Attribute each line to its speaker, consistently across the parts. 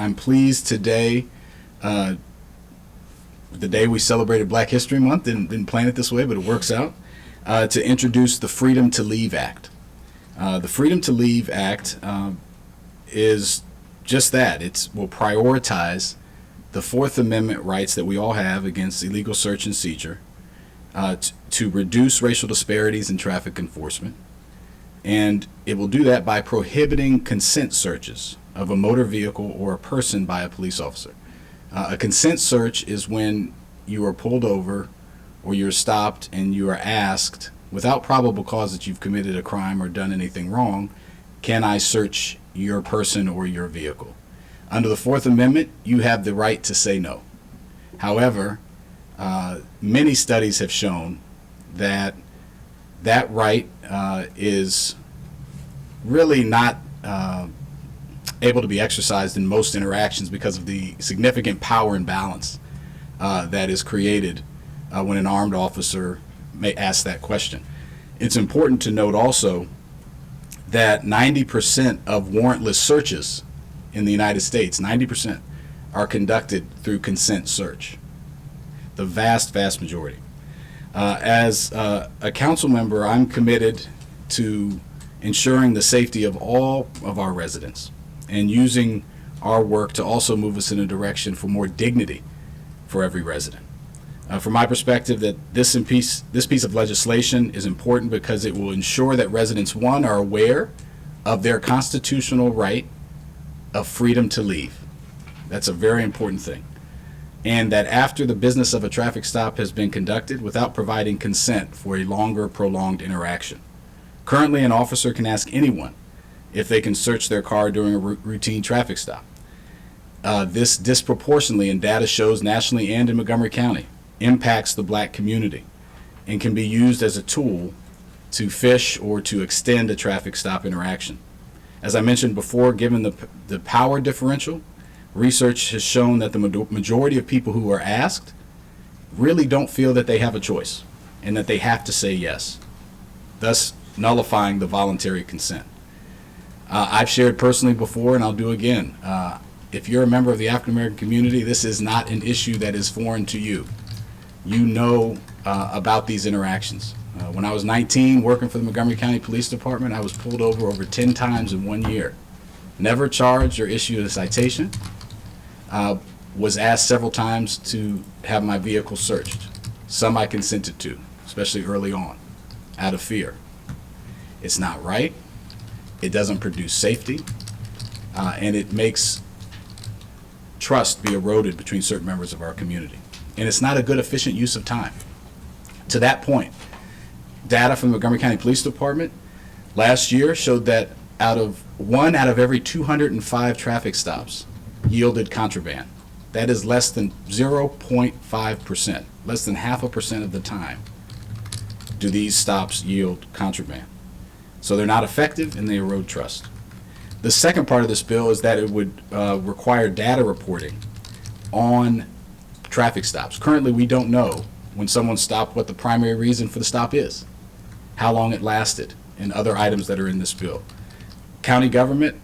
Speaker 1: I'm pleased today, the day we celebrated Black History Month, didn't plan it this way, but it works out, to introduce the Freedom to Leave Act. The Freedom to Leave Act is just that. It will prioritize the Fourth Amendment rights that we all have against illegal search and seizure, to reduce racial disparities in traffic enforcement. And it will do that by prohibiting consent searches of a motor vehicle or a person by a police officer. A consent search is when you are pulled over or you're stopped and you are asked, without probable cause that you've committed a crime or done anything wrong, can I search your person or your vehicle? Under the Fourth Amendment, you have the right to say no. However, many studies have shown that that right is really not able to be exercised in most interactions because of the significant power imbalance that is created when an armed officer may ask that question. It's important to note also that 90% of warrantless searches in the United States, 90%, are conducted through consent search. The vast, vast majority. As a council member, I'm committed to ensuring the safety of all of our residents and using our work to also move us in a direction for more dignity for every resident. From my perspective, that this piece of legislation is important because it will ensure that residents, one, are aware of their constitutional right of freedom to leave. That's a very important thing. And that after the business of a traffic stop has been conducted, without providing consent for a longer, prolonged interaction. Currently, an officer can ask anyone if they can search their car during a routine traffic stop. This disproportionately, and data shows nationally and in Montgomery County, impacts the Black community and can be used as a tool to fish or to extend a traffic stop interaction. As I mentioned before, given the power differential, research has shown that the majority of people who are asked really don't feel that they have a choice and that they have to say yes, thus nullifying the voluntary consent. I've shared personally before, and I'll do again, if you're a member of the African American community, this is not an issue that is foreign to you. You know about these interactions. When I was 19, working for the Montgomery County Police Department, I was pulled over 10 times in 1 year. Never charged or issued a citation. Was asked several times to have my vehicle searched. Some I consented to, especially early on, out of fear. It's not right. It doesn't produce safety. And it makes trust be eroded between certain members of our community. And it's not a good, efficient use of time. To that point, data from the Montgomery County Police Department last year showed that one out of every 205 traffic stops yielded contraband. That is less than 0.5%, less than 0.5% of the time do these stops yield contraband. So they're not effective and they erode trust. The second part of this bill is that it would require data reporting on traffic stops. Currently, we don't know when someone's stopped what the primary reason for the stop is, how long it lasted, and other items that are in this bill. County government,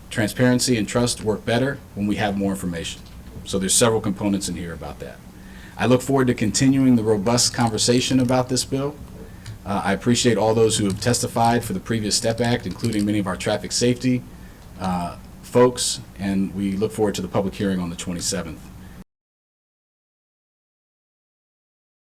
Speaker 1: transparency and trust work better when we have more information. So there's several components in here about that. I look forward to continuing the robust conversation about this bill. I appreciate all those who have testified for the previous STEP Act, including many of our traffic safety folks, and we look forward to the public hearing on the 27th.